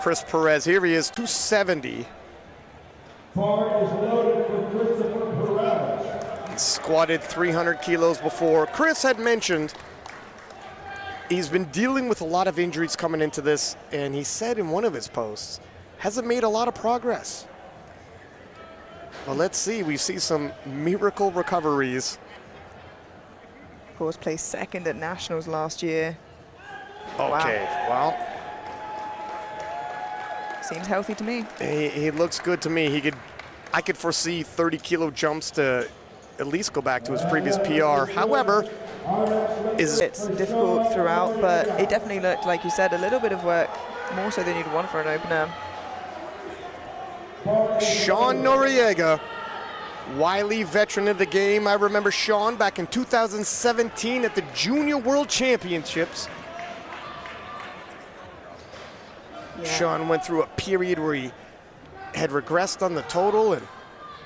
Chris Perez. Here he is, 270. Bar is loaded for Christopher Perez. He squatted 300 kilos before. Chris had mentioned he's been dealing with a lot of injuries coming into this, and he said in one of his posts, hasn't made a lot of progress. Well, let's see. We see some miracle recoveries. Of course, placed second at Nationals last year. Okay, well. Seems healthy to me. He looks good to me. I could foresee 30-kilo jumps to at least go back to his previous PR. However, it's difficult throughout, but it definitely looked, like you said, a little bit of work, more so than you'd want for an opener. Sean Noriega, wily veteran of the game. I remember Sean back in 2017 at the Junior World Championships. Yeah. Sean went through a period where he had regressed on the total and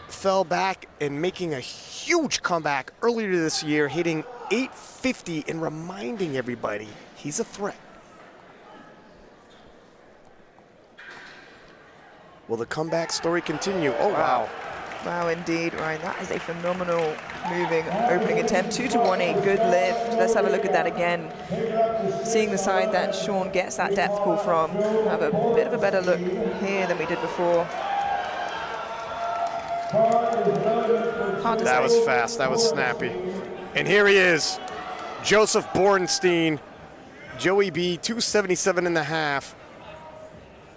fell back, and making a huge comeback earlier this year, hitting 850 and reminding everybody he's a threat. Will the comeback story continue? Oh, wow. Wow, indeed, Ryan. That is a phenomenal moving opening attempt. 2-to-1, a good lift. Let's have a look at that again. Seeing the side that Sean gets that depth pull from. Have a bit of a better look here than we did before. Hard to say. That was fast. That was snappy. And here he is, Joseph Bornstein, Joey B, 277 and a half.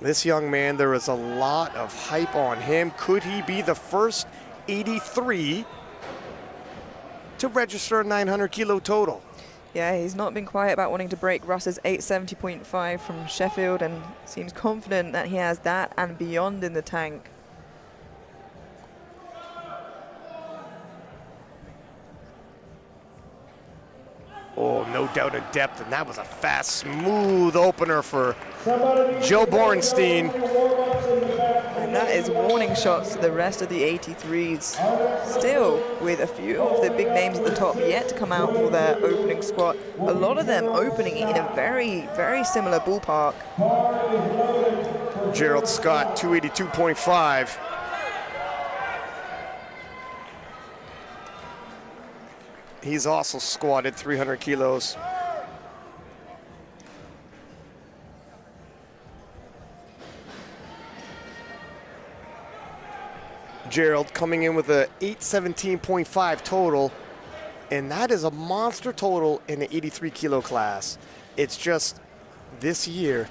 This young man, there is a lot of hype on him. Could he be the first 83 to register a 900-kilo total? Yeah, he's not been quiet about wanting to break Russ's 870.5 from Sheffield, and seems confident that he has that and beyond in the tank. Oh, no doubt of depth, and that was a fast, smooth opener for Joe Bornstein. And that is warning shots to the rest of the 83s. Still, with a few of the big names at the top yet to come out for their opening squat. A lot of them opening in a very, very similar ballpark. Gerald Scott, 282.5. He's also squatted 300 kilos. Gerald coming in with a 817.5 total, and that is a monster total in the 83-kilo class. It's just this year,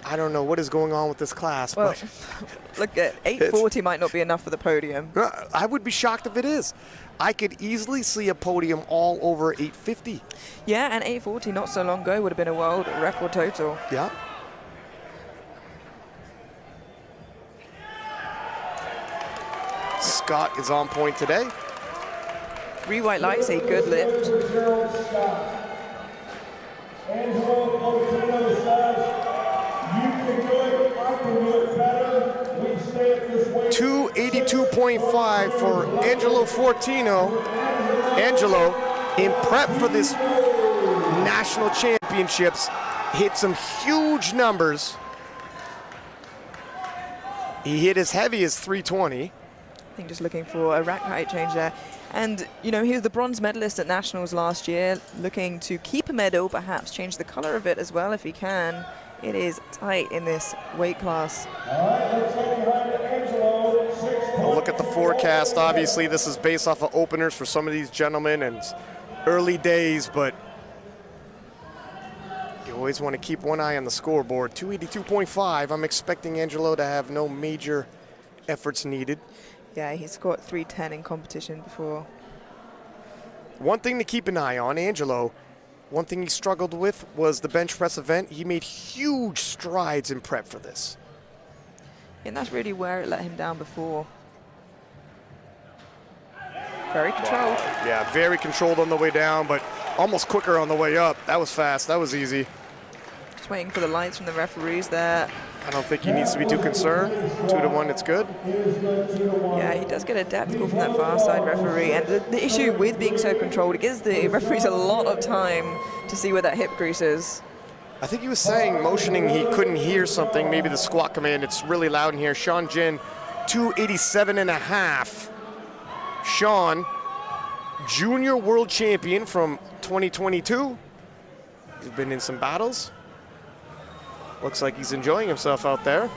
I don't know what is going on with this class. Well, but look, at 840 might not be enough for the podium. I would be shocked if it is. I could easily see a podium all over 850. Yeah, and 840 not so long ago would have been a world record total. Yeah. Scott is on point today. 3 white lights, a good lift. 282.5 for Angelo Fortino. Angelo, in prep for this national championships, hit some huge numbers. He hit as heavy as 320. I think just looking for a rack height change there. And, you know, he was the bronze medalist at Nationals last year, looking to keep a medal, perhaps change the color of it as well if he can. It is tight in this weight class. Well, look at the forecast. Obviously, this is based off of openers for some of these gentlemen and early days, but you always want to keep one eye on the scoreboard. 282.5. I'm expecting Angelo to have no major efforts needed. Yeah, he's scored 310 in competition before. One thing to keep an eye on, Angelo, one thing he struggled with was the bench press event. He made huge strides in prep for this. And that's really where it let him down before. Very controlled. Wow. Yeah, very controlled on the way down, but almost quicker on the way up. That was fast. That was easy. Just waiting for the lights from the referees there. I don't think he needs to be too concerned. 2-1, it's good. Yeah, he does get a depth call from that far side referee. And the issue with being so controlled, it gives the referees a lot of time to see where that hip crease is. I think he was saying, motioning he couldn't hear something, maybe the squat command. It's really loud in here. Sean Jin, 287.5. Sean, junior world champion from 2022. He's been in some battles. Looks like he's enjoying himself out there.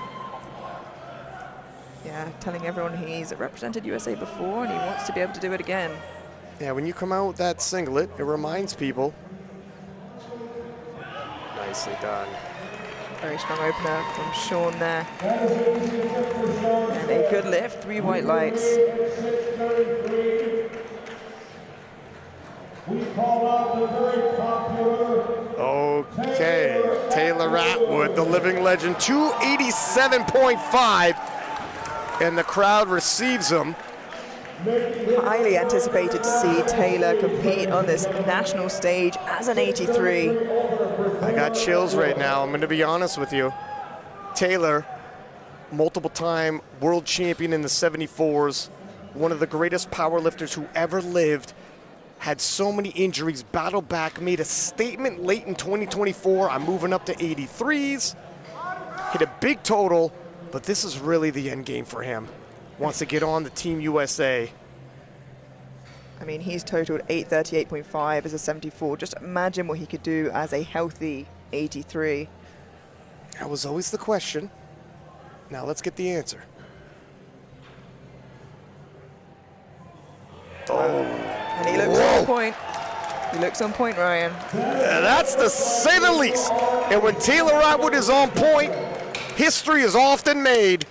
Yeah, telling everyone he's represented USA before and he wants to be able to do it again. Yeah, when you come out with that singlet, it reminds people. Nicely done. Very strong opener from Sean there. And a good lift, 3 white lights. We call out the very popular Okay, Taylor Atwood, the living legend, 287.5, and the crowd receives him. Highly anticipated to see Taylor compete on this national stage as an 83. I got chills right now, I'm gonna be honest with you. Taylor, multiple time world champion in the 74s, one of the greatest powerlifters who ever lived, had so many injuries, battled back, made a statement late in 2024, I'm moving up to 83s, hit a big total, but this is really the end game for him. Wants to get on the Team USA. I mean, he's totaled 838.5 as a 74. Just imagine what he could do as a healthy 83. That was always the question. Now let's get the answer. And he looks on point. He looks on point, Ryan. That's to say the least. And when Taylor Atwood is on point, history is often made.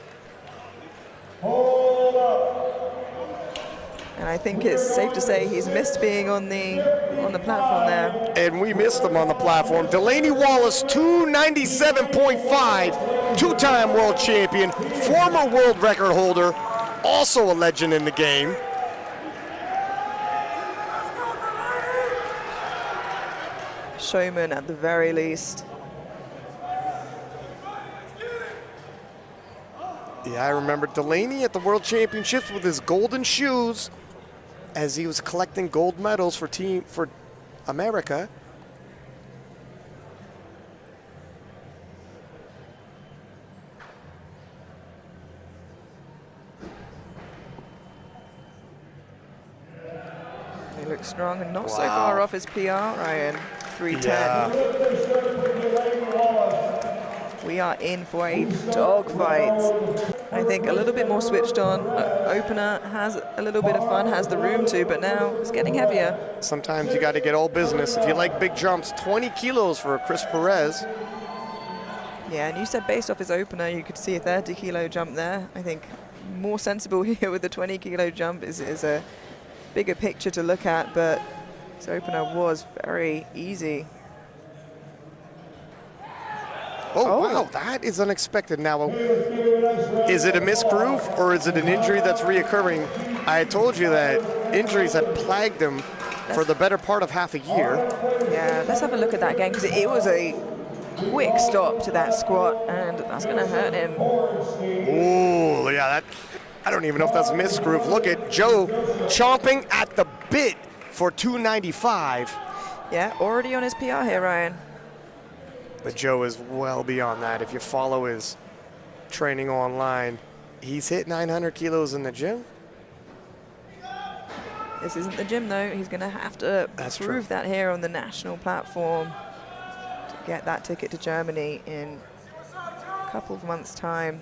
And I think it's safe to say he's missed being on the platform there. And we missed him on the platform. Delaney Wallace, 297.5, two-time world champion, former world record holder, also a legend in the game. Showman at the very least. Yeah, I remember Delaney at the World Championships with his golden shoes as he was collecting gold medals for America. He looks strong and not so far off his PR, Ryan. 310. Yeah. We are in for a dogfight. I think a little bit more switched on. Opener has a little bit of fun, has the room to, but now it's getting heavier. Sometimes you got to get all business. If you like big jumps, 20 kilos for Chris Perez. Yeah, and you said based off his opener, you could see a 30-kilo jump there. I think more sensible here with the 20-kilo jump is a bigger picture to look at, but his opener was very easy. Oh, wow, that is unexpected. Now, is it a missed groove or is it an injury that's reoccurring? I told you that injuries had plagued him for the better part of half a year. Yeah, let's have a look at that again, because it was a quick stop to that squat, and that's going to hurt him. Ooh, yeah, that, I don't even know if that's a missed groove. Look at Joe chomping at the bit for 295. Yeah, already on his PR here, Ryan. But Joe is well beyond that. If you follow his training online, he's hit 900 kilos in the gym. This isn't the gym, though. He's going to have to prove that here on the national platform to get that ticket to Germany in a couple of months' time.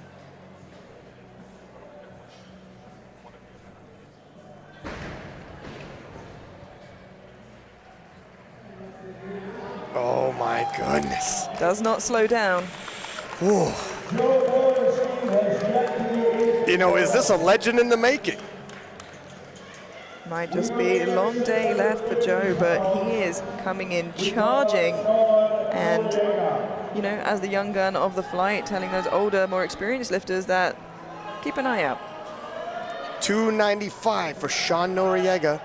Oh my goodness. Does not slow down. Ooh. You know, is this a legend in the making? Might just be a long day left for Joe, but he is coming in charging. And, you know, as the young gun of the flight, telling those older, more experienced lifters that keep an eye out. 295 for Sean Noriega.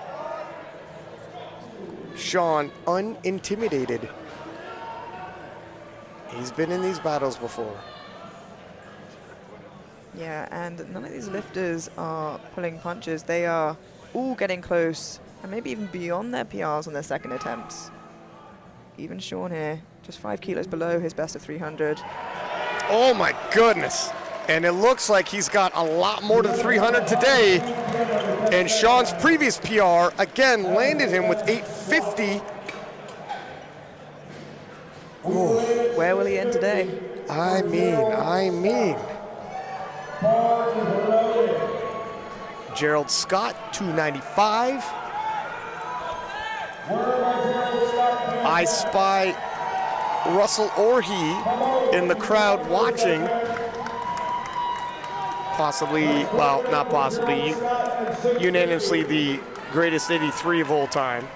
Sean, unintimidated. He's been in these battles before. Yeah, and none of these lifters are pulling punches. They are all getting close, and maybe even beyond their PRs on their second attempts. even Sean here, just 5 kilos below his best of 300. Oh my goodness. And it looks like he's got a lot more than 300 today. And Sean's previous PR, again, landed him with 850. Ooh, where will he end today? I mean. Gerald Scott, 295. I spy Russell Orhe in the crowd watching. Possibly, well, not possibly, unanimously the greatest 83 of all time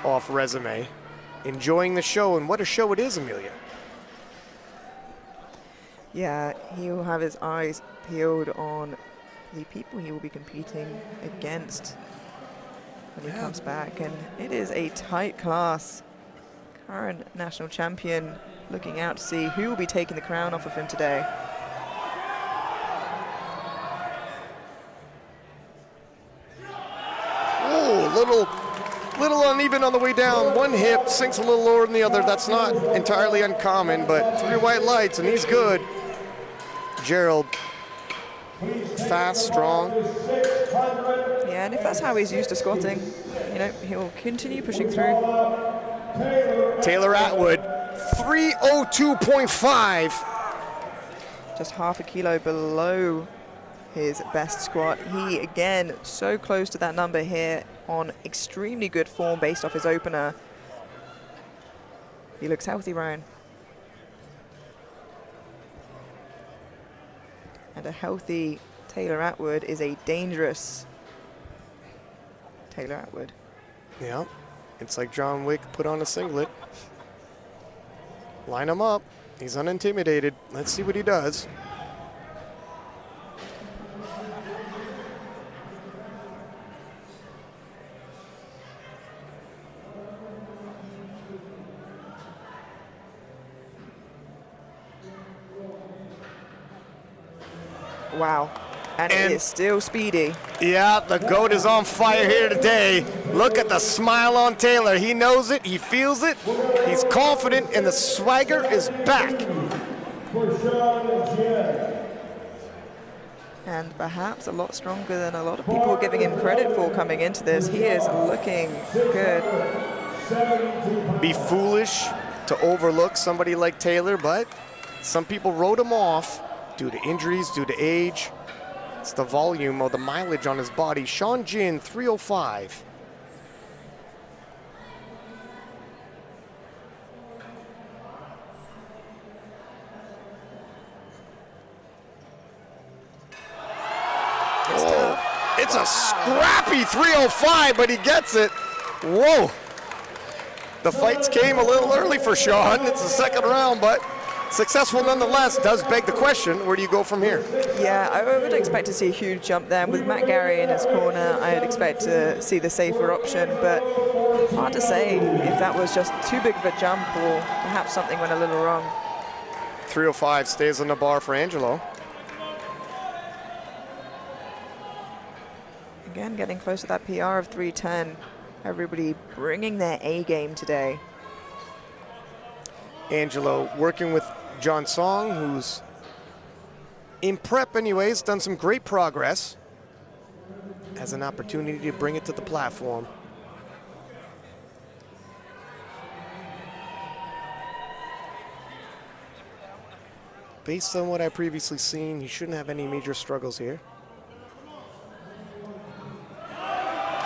off resume. Enjoying the show, and what a show it is, Amelia. Yeah, he will have his eyes peeled on the people he will be competing against when he comes back. And it is a tight class. Current national champion looking out to see who will be taking the crown off of him today. Little uneven on the way down. One hip sinks a little lower than the other. That's not entirely uncommon, but 3 white lights, and he's good. Gerald, fast, strong. Yeah, and if that's how he's used to squatting, you know, he'll continue pushing through. Taylor Atwood, 302.5. Just half a kilo below his best squat. He, again, so close to that number here on extremely good form based off his opener. He looks healthy, Ryan. And a healthy Taylor Atwood is a dangerous Taylor Atwood. Yeah, it's like John Wick put on a singlet. Line him up. He's unintimidated. Let's see what he does. Wow. And it is still speedy. Yeah, the GOAT is on fire here today. Look at the smile on Taylor. He knows it, he feels it, he's confident, and the swagger is back. And perhaps a lot stronger than a lot of people are giving him credit for coming into this. He is looking good. Be foolish to overlook somebody like Taylor, but some people wrote him off due to injuries, due to age. It's the volume of the mileage on his body. Sean Jin, 305. It's a scrappy 305, but he gets it. Whoa. The fights came a little early for Sean. It's the second round, but successful nonetheless. Does beg the question, where do you go from here? Yeah, I would expect to see a huge jump there. With Matt Gary in his corner, I would expect to see the safer option, but hard to say if that was just too big of a jump or perhaps something went a little wrong. 305 stays on the bar for Angelo. Again, getting close to that PR of 310. Everybody bringing their A game today. Angelo working with John Song, who's in prep anyways, done some great progress. Has an opportunity to bring it to the platform. Based on what I've previously seen, he shouldn't have any major struggles here.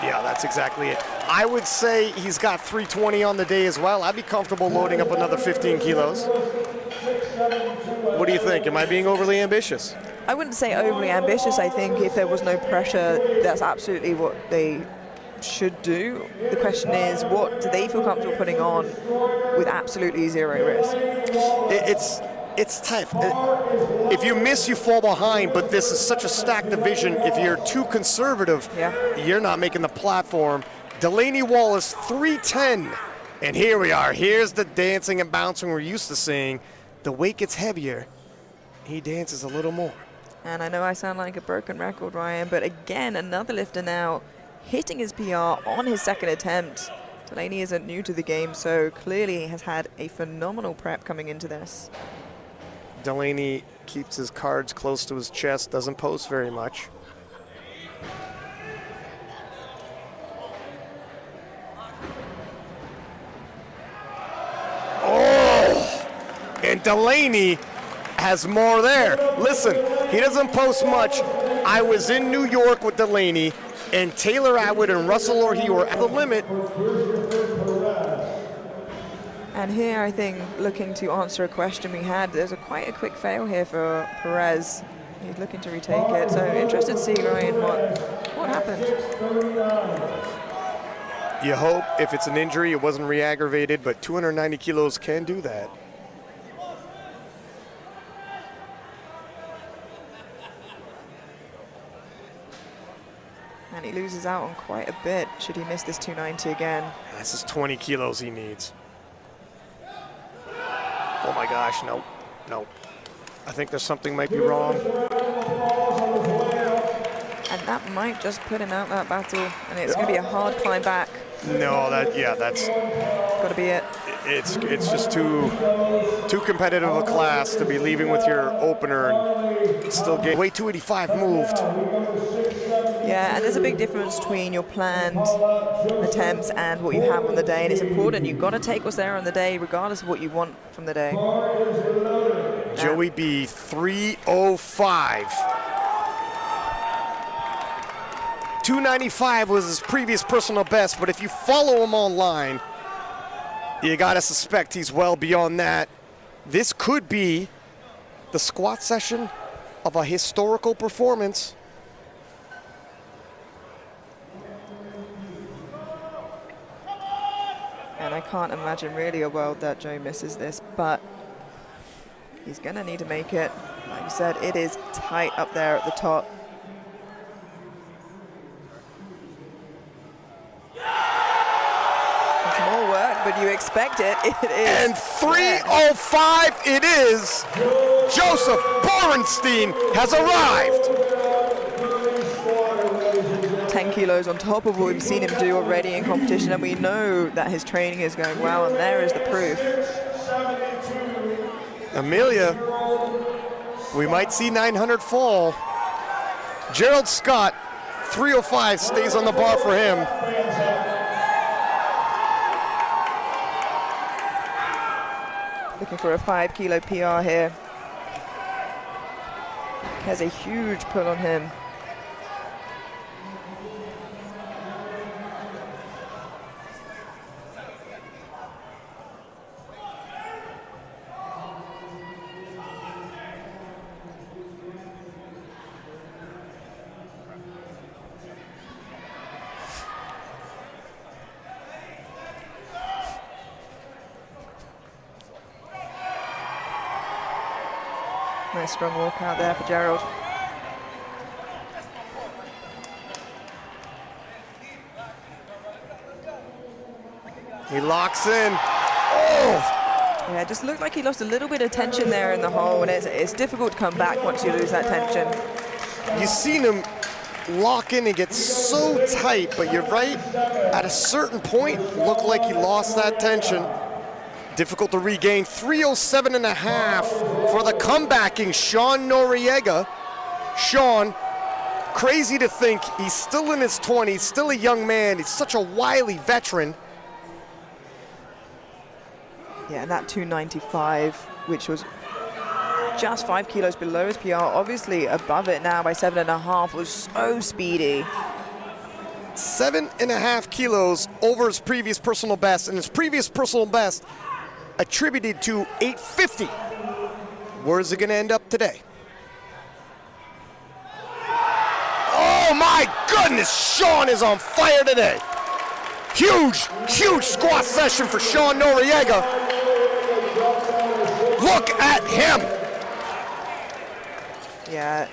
Yeah, that's exactly it. I would say he's got 320 on the day as well. I'd be comfortable loading up another 15 kilos. What do you think? Am I being overly ambitious? I wouldn't say overly ambitious. I think if there was no pressure, that's absolutely what they should do. The question is, what do they feel comfortable putting on with absolutely zero risk? It's tough. If you miss, you fall behind, but this is such a stacked division. If you're too conservative, you're not making the platform. Delaney Wallace, 310. And here we are. Here's the dancing and bouncing we're used to seeing. The weight gets heavier. He dances a little more. And I know I sound like a broken record, Ryan, but again, another lifter now hitting his PR on his second attempt. Delaney isn't new to the game, so clearly has had a phenomenal prep coming into this. Delaney keeps his cards close to his chest, doesn't post very much. Oh! And Delaney has more there. Listen, he doesn't post much. I was in New York with Delaney, and Taylor Atwood and Russell Orhe were at the limit. And here, I think, looking to answer a question we had, there's quite a quick fail here for Perez. He's looking to retake it. So interested to see, Ryan, what happened. You hope if it's an injury, it wasn't re-aggravated, but 290 kilos can do that. And he loses out on quite a bit should he miss this 290 again. This is 20 kilos he needs. Oh my gosh, no, no. I think there's something might be wrong. And that might just put him out that battle, and it's going to be a hard climb back. No, that's Got to be it. It's just too competitive a class to be leaving with your opener and still get weight 285 moved. Yeah, and there's a big difference between your planned attempts and what you have on the day, and it's important. You've got to take what's there on the day, regardless of what you want from the day. Joey B, 305. 295 was his previous personal best, but if you follow him online, you gotta suspect he's well beyond that. This could be the squat session of a historical performance. And I can't imagine really a world that Joe misses this, but he's gonna need to make it. Like you said, it is tight up there at the top. It's more work, but you expect it. It is. And 305 it is. Joseph Borenstein has arrived. 10 kilos on top of what we've seen him do already in competition, and we know that his training is going well, and there is the proof. Amelia, we might see 900 fall. Gerald Scott, 305 stays on the bar for him. Looking for a 5 kilo PR here. Has a huge pull on him. Nice strong walk out there for Gerald. He locks in. Oh! Yeah, it just looked like he lost a little bit of tension there in the hole, and it's difficult to come back once you lose that tension. You've seen him lock in and get so tight, but you're right. At a certain point, looked like he lost that tension. Difficult to regain. 307.5 for the comebacking Sean Noriega. Sean, crazy to think he's still in his 20s, still a young man. He's such a wily veteran. Yeah, and that 295, which was just 5 kilos below his PR, obviously above it now by 7.5, was so speedy. 7.5 kilos over his previous personal best, and his previous personal best attributed to 850. Where is it going to end up today? Oh my goodness, Sean is on fire today. Huge, huge squat session for Sean Noriega. Look at him. Yeah,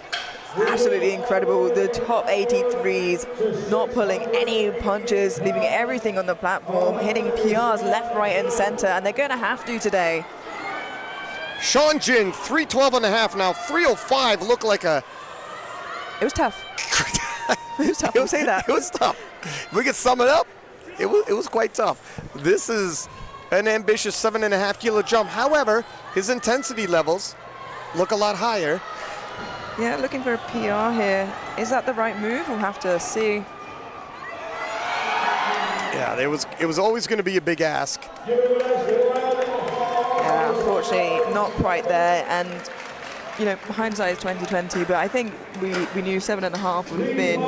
absolutely incredible. The top 83s, not pulling any punches, leaving everything on the platform, hitting PRs left, right, and center, and they're going to have to today. Sean Jin, 312.5 now, 305 look like a... It was tough. It was tough, I'll say that. It was tough. We can sum it up. it was quite tough. This is an ambitious 7.5 kilo jump. However, his intensity levels look a lot higher. Yeah, looking for a PR here. Is that the right move? We'll have to see. Yeah, it was always going to be a big ask. Yeah, unfortunately, not quite there. And, you know, hindsight is 2020, but I think we knew 7.5 would have been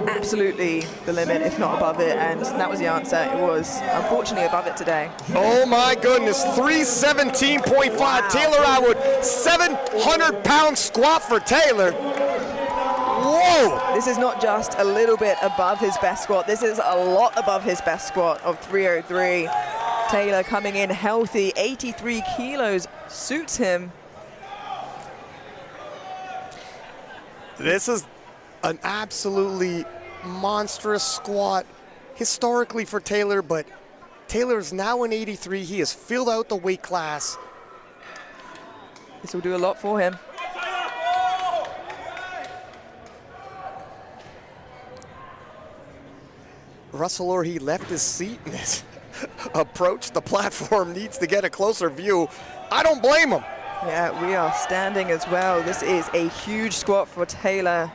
absolutely the limit, if not above it, and that was the answer. It was, unfortunately, above it today. Oh my goodness, 317.5. Wow. Taylor Atwood, 700-pound squat for Taylor. Whoa! This is not just a little bit above his best squat. This is a lot above his best squat of 303. Taylor coming in healthy, 83 kilos suits him. This is an absolutely monstrous squat historically for Taylor, but Taylor is now in 83. He has filled out the weight class. This will do a lot for him. Russell Orr, he left his seat and his approach the platform needs to get a closer view. I don't blame him. Yeah, we are standing as well. This is a huge squat for Taylor.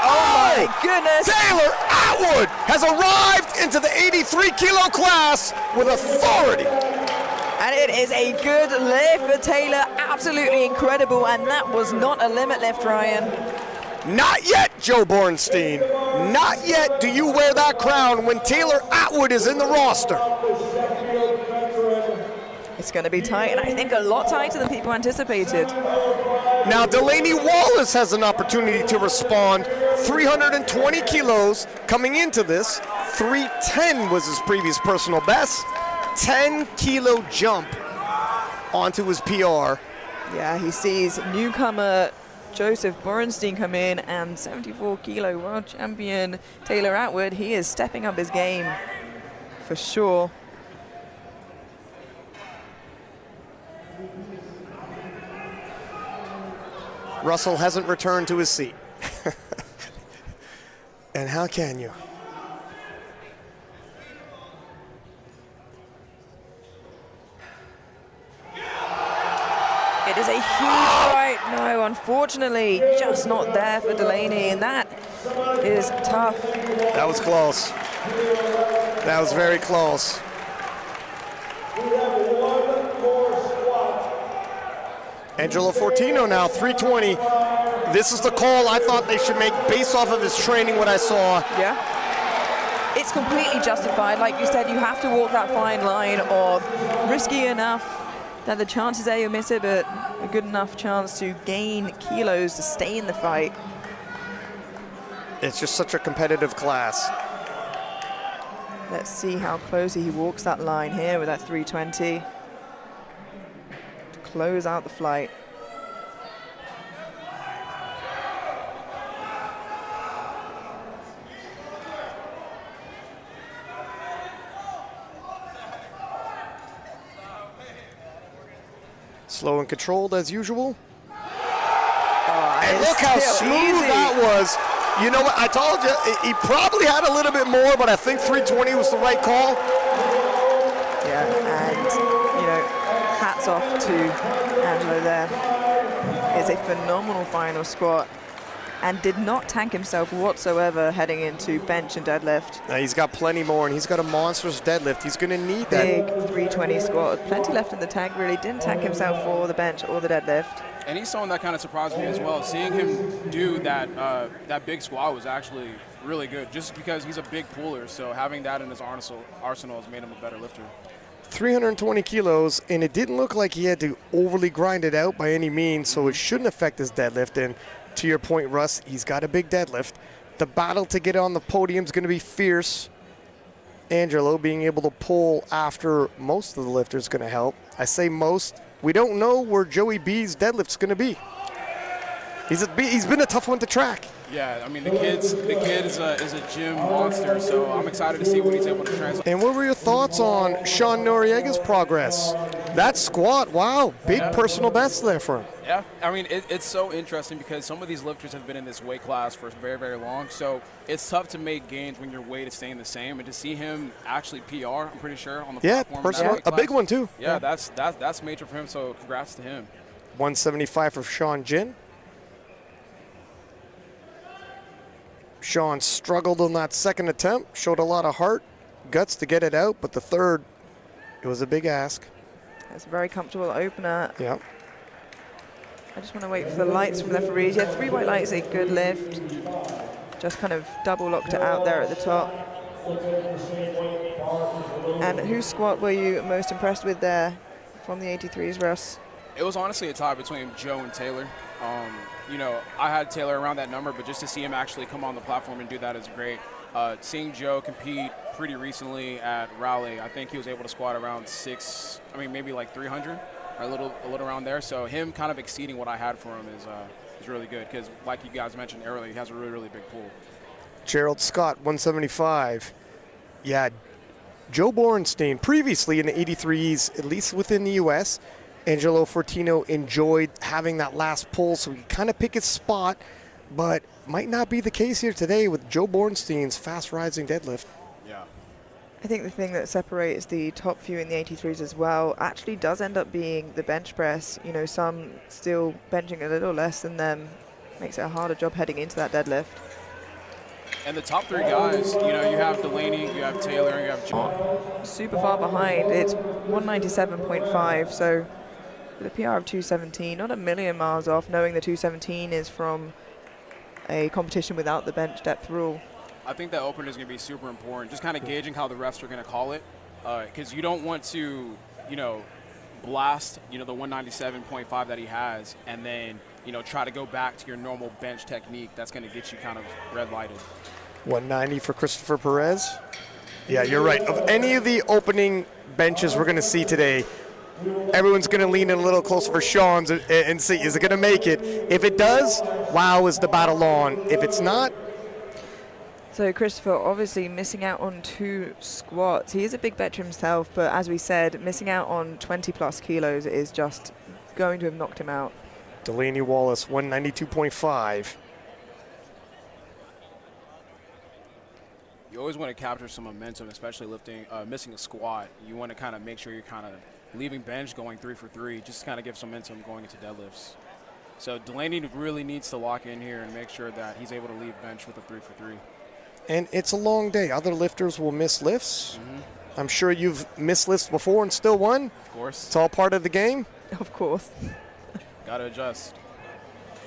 Oh my goodness! Taylor Atwood has arrived into the 83 kilo class with authority. And it is a good lift for Taylor, absolutely incredible, and that was not a limit lift, Ryan. Not yet, Joe Bornstein. Not yet do you wear that crown when Taylor Atwood is in the roster. It's going to be tight, and I think a lot tighter than people anticipated. Now, Delaney Wallace has an opportunity to respond. 320 kilos coming into this. 310 was his previous personal best. 10-kilo jump onto his PR. Yeah, he sees newcomer Joseph Borenstein come in, and 74-kilo world champion Taylor Atwood, he is stepping up his game for sure. Russell hasn't returned to his seat. And how can you? It is a huge fight. No, unfortunately, just not there for Delaney, and that is tough. That was close. That was very close. Angelo Fortino now, 320. This is the call I thought they should make based off of his training, what I saw. Yeah. It's completely justified. Like you said, you have to walk that fine line of risky enough that the chances are you'll miss it, but a good enough chance to gain kilos to stay in the fight. It's just such a competitive class. Let's see how closely he walks that line here with that 320 to close out the flight. Slow and controlled as usual. Oh, and look how smooth that was. You know what, I told you, he probably had a little bit more, but I think 320 was the right call. Yeah, and, you know, hats off to Angelo there. It's a phenomenal final squat and did not tank himself whatsoever heading into bench and deadlift. Now he's got plenty more, and he's got a monstrous deadlift. He's going to need that. Big 320 squat. Plenty left in the tank, really. Didn't tank himself for the bench or the deadlift. And he's someone that kind of surprised me as well. Seeing him do that that big squat was actually really good, just because he's a big puller. So having that in his arsenal has made him a better lifter. 320 kilos, and it didn't look like he had to overly grind it out by any means, so it shouldn't affect his deadlift. And to your point, Russ, he's got a big deadlift. The battle to get on the podium is going to be fierce. Angelo being able to pull after most of the lifters is going to help. I say most. We don't know where Joey B's deadlift's going to be. He's been a tough one to track. Yeah, I mean, the kid is a gym monster, so I'm excited to see what he's able to translate. And what were your thoughts on Sean Noriega's progress? That squat, wow, big personal best there for him. Yeah, I mean, it's so interesting because some of these lifters have been in this weight class for very, very long, so it's tough to make gains when your weight is staying the same. And to see him actually PR, I'm pretty sure, on the platform. Personal, a big one too. Yeah, that's major for him, so congrats to him. 175 for Sean Jin. Sean struggled on that second attempt, showed a lot of heart, guts to get it out, but the third, it was a big ask. That's a very comfortable opener. Yeah. I just want to wait for the lights from the referees. Yeah, 3 white lights, a good lift. Just kind of double locked it out there at the top. And whose squat were you most impressed with there from the 83s, Russ? It was honestly a tie between Joe and Taylor. You know, I had Taylor around that number, but just to see him actually come on the platform and do that is great. Seeing Joe compete pretty recently at Raleigh, I think he was able to squat around maybe like 300, a little around there. So him kind of exceeding what I had for him is really good because, like you guys mentioned earlier, he has a really, really big pool. Gerald Scott, 175. Yeah, Joe Borenstein, previously in the 83s, at least within the U.S., Angelo Fortino enjoyed having that last pull so he could kind of pick his spot, but might not be the case here today with Joe Borenstein's fast rising deadlift. Yeah. I think the thing that separates the top few in the 83s as well actually does end up being the bench press. You know, some still benching a little less than them. Makes it a harder job heading into that deadlift. And the top 3 guys, you know, you have Delaney, you have Taylor, and you have John. Super far behind. It's 197.5, so with a PR of 217, not a million miles off, knowing the 217 is from a competition without the bench depth rule. I think that opener is going to be super important, just kind of gauging how the refs are going to call it, because you don't want to, you know, blast, you know, the 197.5 that he has, and then, you know, try to go back to your normal bench technique. That's going to get you kind of red lighted. 190 for Christopher Perez. Yeah, you're right. Of any of the opening benches we're going to see today, everyone's going to lean in a little closer for Sean's and see, is it going to make it? If it does, wow, is the battle on. If it's not. So Christopher obviously missing out on 2 squats. He is a big veteran himself, but as we said, missing out on 20 plus kilos is just going to have knocked him out. Delaney Wallace, 192.5. You always want to capture some momentum, especially lifting, missing a squat. You want to kind of make sure you're kind of leaving bench going 3 for 3, just to kind of give some momentum going into deadlifts. So Delaney really needs to lock in here and make sure that he's able to leave bench with a 3 for 3. And it's a long day. Other lifters will miss lifts. I'm sure you've missed lifts before and still won. Of course. It's all part of the game. Of course. Got to adjust.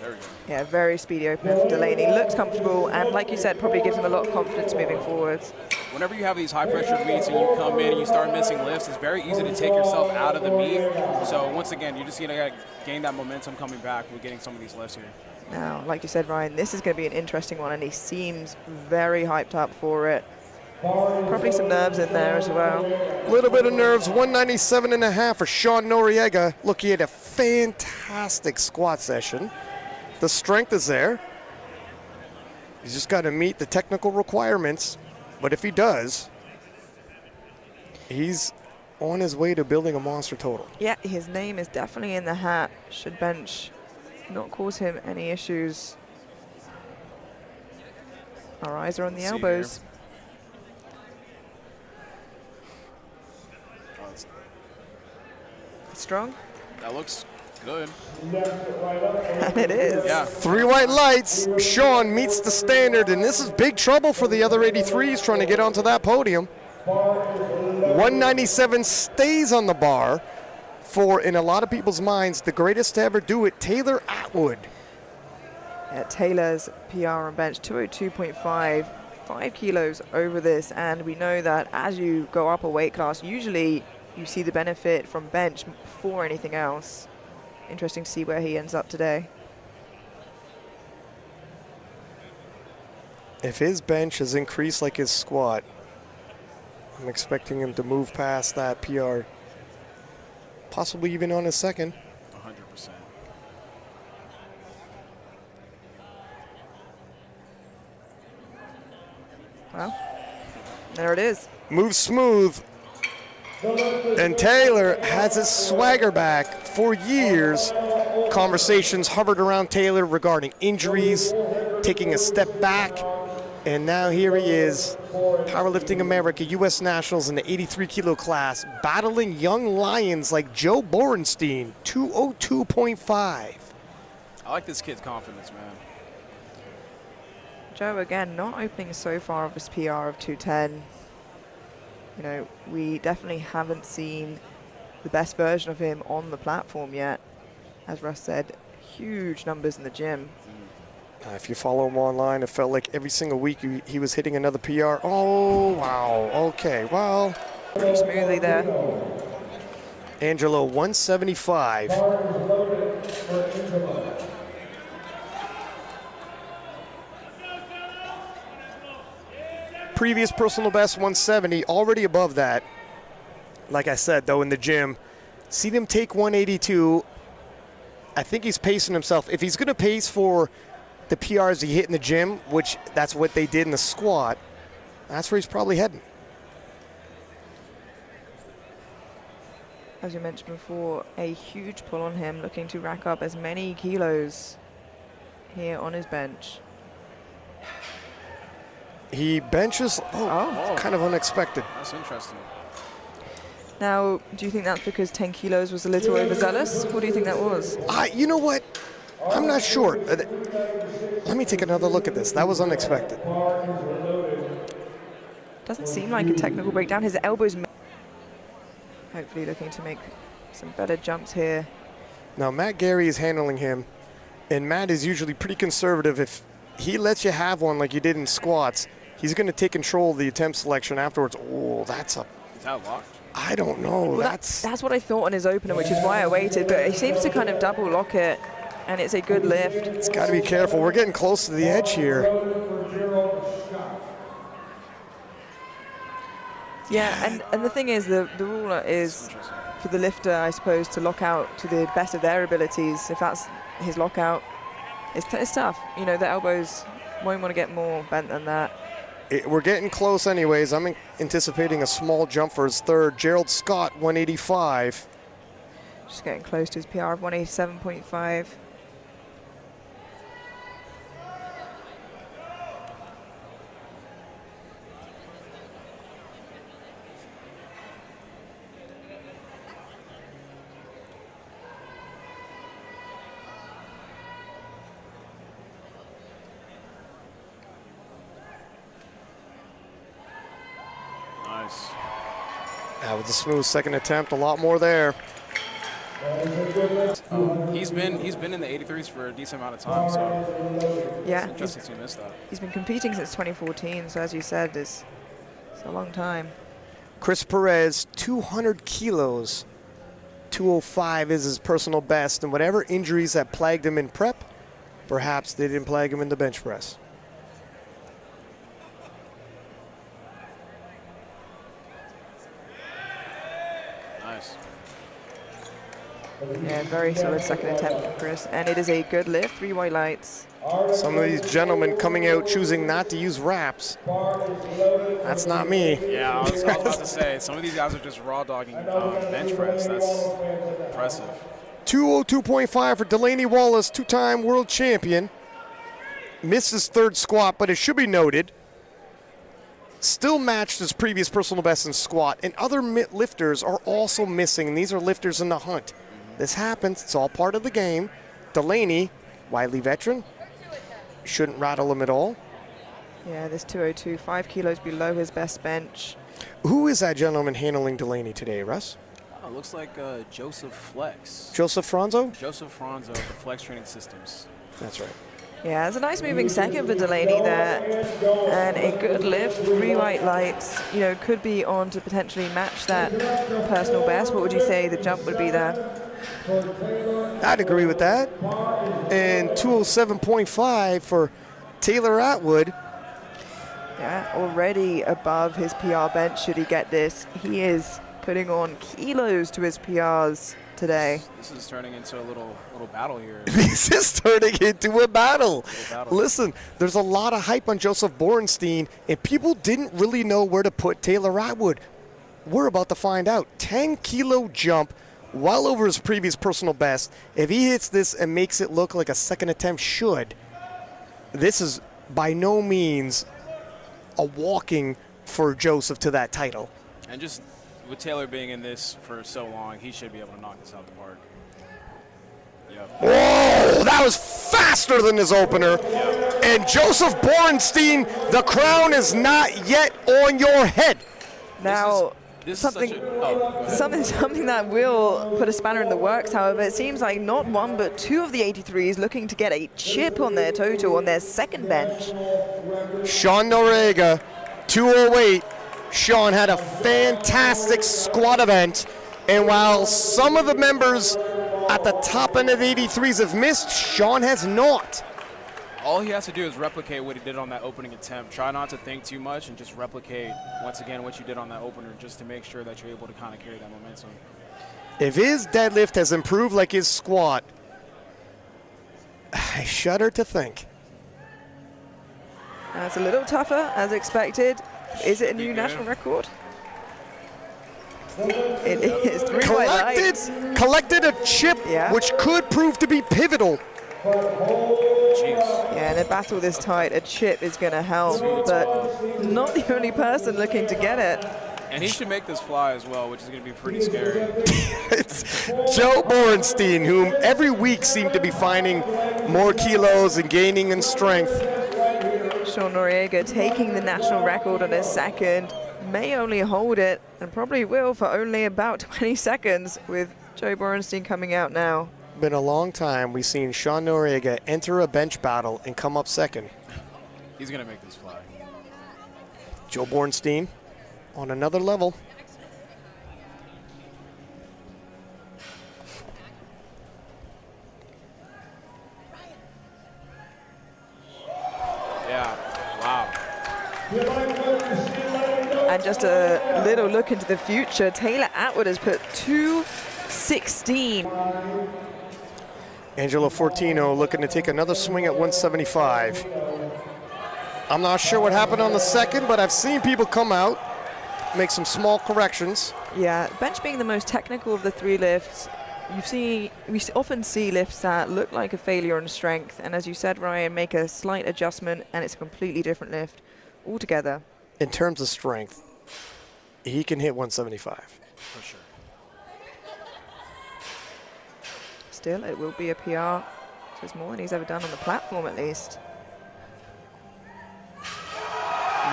There we go. Yeah, very speedy opener for Delaney. Looks comfortable, and like you said, probably gives him a lot of confidence moving forwards. Whenever you have these high-pressure meets and you come in and you start missing lifts, it's very easy to take yourself out of the meet. So once again, you just need to gain that momentum coming back with getting some of these lifts here. Now, like you said, Ryan, this is going to be an interesting one, and he seems very hyped up for it. Probably some nerves in there as well. A little bit of nerves, 197.5 for Sean Noriega. Look, he had a fantastic squat session. The strength is there. He's just got to meet the technical requirements. But if he does, he's on his way to building a monster total. Yeah, his name is definitely in the hat. Should bench not cause him any issues. Our eyes are on the elbows. Strong? That looks good. And it is. Yeah. 3 white lights. Sean meets the standard, and this is big trouble for the other 83s trying to get onto that podium. 197 stays on the bar for, in a lot of people's minds, the greatest to ever do it, Taylor Atwood. Yeah, Taylor's PR on bench, 202.5, 5 kilos over this, and we know that as you go up a weight class, usually you see the benefit from bench before anything else. Interesting to see where he ends up today. If his bench has increased like his squat, I'm expecting him to move past that PR, possibly even on his second. 100%. Well, there it is. Moves smooth. And Taylor has his swagger back. For years, conversations hovered around Taylor regarding injuries, taking a step back, and now here he is, Powerlifting America, U.S. Nationals in the 83 kilo class, battling young lions like Joe Borenstein, 202.5. I like this kid's confidence, man. Joe, again, not opening so far of his PR of 210. You know, we definitely haven't seen the best version of him on the platform yet. As Russ said, huge numbers in the gym. If you follow him online, it felt like every single week he was hitting another PR. Oh, wow. Okay, well. Pretty smoothly there. Angelo, 175. Previous personal best, 170, already above that. Like I said, though, in the gym, seen him take 182. I think he's pacing himself. If he's going to pace for the PRs he hit in the gym, which that's what they did in the squat, that's where he's probably heading. As you mentioned before, a huge pull on him, looking to rack up as many kilos here on his bench. He benches, kind of unexpected. That's interesting. Now, do you think that's because 10 kilos was a little overzealous? What do you think that was? You know what? I'm not sure. Let me take another look at this. That was unexpected. Doesn't seem like a technical breakdown. His elbows, hopefully looking to make some better jumps here. Now, Matt Gary is handling him, and Matt is usually pretty conservative. If he lets you have one like you did in squats, he's going to take control of the attempt selection afterwards. Oh, that's a... Is that locked? I don't know. Well, that's what I thought on his opener, which is why I waited. But he seems to kind of double lock it, and it's a good lift. It's got to be careful. We're getting close to the edge here. Yeah, and the thing is, the rule is for the lifter, I suppose, to lock out to the best of their abilities. If that's his lockout, it's tough. You know, the elbows won't want to get more bent than that. We're getting close anyways. I'm anticipating a small jump for his third. Gerald Scott, 185. Just getting close to his PR of 187.5. Nice. That was a smooth second attempt. A lot more there. He's been in the 83s for a decent amount of time, so Yeah, it's interesting to miss that. he's been competing since 2014, so as you said, it's a long time. Chris Perez, 200 kilos. 205 is his personal best, and whatever injuries that plagued him in prep, perhaps they didn't plague him in the bench press. Nice. Yeah, very solid second attempt from Chris, and it is a good lift, 3 white lights. Some of these gentlemen coming out choosing not to use wraps. That's not me. Yeah, I was about to say, some of these guys are just raw dogging bench press. That's impressive. 202.5 for Delaney Wallace, two-time world champion. Missed his third squat, but it should be noted, still matched his previous personal best in squat, and other lifters are also missing. These are lifters in the hunt. This happens. It's all part of the game. Delaney, widely veteran, shouldn't rattle him at all. Yeah, this 202, 5 kilos below his best bench. Who is that gentleman handling Delaney today, Russ? Oh, looks like Joseph Flex. Joseph Franzo? Joseph Franzo, the Flex Training Systems. That's right. Yeah, it's a nice moving second for Delaney there, and a good lift, 3 white lights. You know, could be on to potentially match that personal best. What would you say the jump would be there? I'd agree with that. And 207.5 for Taylor Atwood. Yeah, already above his PR bench should he get this. He is putting on kilos to his PRs today. This is turning into a little battle here. This is turning into a battle. battle. Listen, there's a lot of hype on Joseph Borenstein, and people didn't really know where to put Taylor Atwood. We're about to find out. 10-kilo jump, well over his previous personal best. If he hits this and makes it look like a second attempt should, this is by no means a walking for Joseph to that title. And just with Taylor being in this for so long, he should be able to knock this out of the park. Yep. Whoa, that was faster than his opener. Yep. And Joseph Borenstein, the crown is not yet on your head. Now, This something, is such a, oh, go ahead. something that will put a spanner in the works, however, it seems like not one but two of the 83s looking to get a chip on their total on their second bench. Sean Noriega, 208. Sean had a fantastic squat event, and while some of the members at the top end of the 83s have missed, Sean has not. All he has to do is replicate what he did on that opening attempt. Try not to think too much and just replicate, once again, what you did on that opener just to make sure that you're able to kind of carry that momentum. If his deadlift has improved like his squat, I shudder to think. That's a little tougher, as expected. Is it a new good. national record? It is 3 white lights. Collected a chip, Yeah. which could prove to be pivotal. Jeez. Yeah, in a battle this tight, a chip is going to help, but not the only person looking to get it. And he should make this fly as well, which is going to be pretty scary. It's Joe Borenstein, whom every week seemed to be finding more kilos and gaining in strength. Sean Noriega taking the national record on his second, may only hold it, and probably will for only about 20 seconds, with Joe Borenstein coming out now. Been a long time we've seen Sean Noriega enter a bench battle and come up second. He's going to make this fly. Joe Borenstein on another level. Yeah, wow. And just a little look into the future, Taylor Atwood has put 2:16. Angelo Fortino looking to take another swing at 175. I'm not sure what happened on the second, but I've seen people come out, make some small corrections. Yeah, bench being the most technical of the three lifts, we often see lifts that look like a failure on strength, and as you said, Ryan, make a slight adjustment and it's a completely different lift altogether. In terms of strength, he can hit 175. For sure. Still, it will be a PR. So it's more than he's ever done on the platform, at least.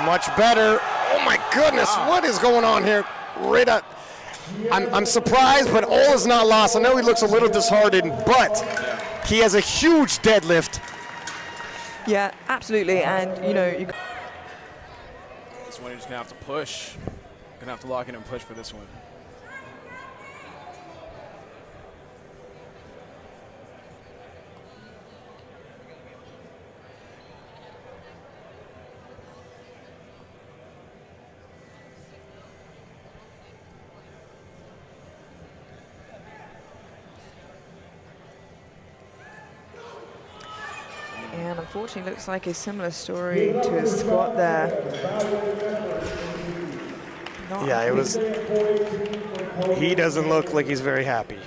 Much better. Oh my goodness, what is going on here? Right up. I'm surprised, but all is not lost. I know he looks a little disheartened, but he has a huge deadlift. Yeah, absolutely. And, you know, This one you're just going to have to push. Going to have to lock in and push for this one. and unfortunately looks like a similar story to his squat there. Yeah, it was. He doesn't look like he's very happy.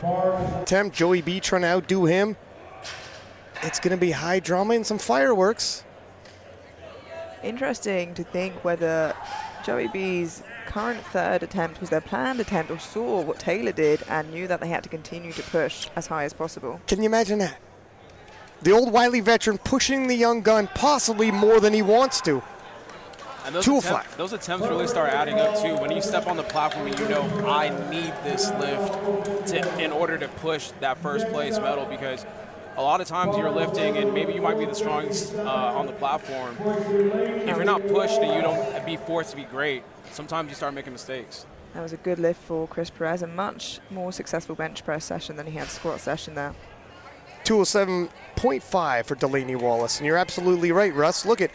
Attempt Joey B trying to outdo him. It's going to be high drama and some fireworks. Interesting to think whether Joey B's current third attempt was their planned attempt, or saw what Taylor did and knew that they had to continue to push as high as possible. Can you imagine that? The old Wiley veteran pushing the young gun possibly more than he wants to. And those 205. those attempts really start adding up too. When you step on the platform and you know, I need this lift in order to push that first place medal, because a lot of times you're lifting and maybe you might be the strongest on the platform. If you're not pushed and you don't be forced to be great, sometimes you start making mistakes. That was a good lift for Chris Perez, a much more successful bench press session than he had squat session there. 207.5 for Delaney Wallace. And you're absolutely right, Russ. Look at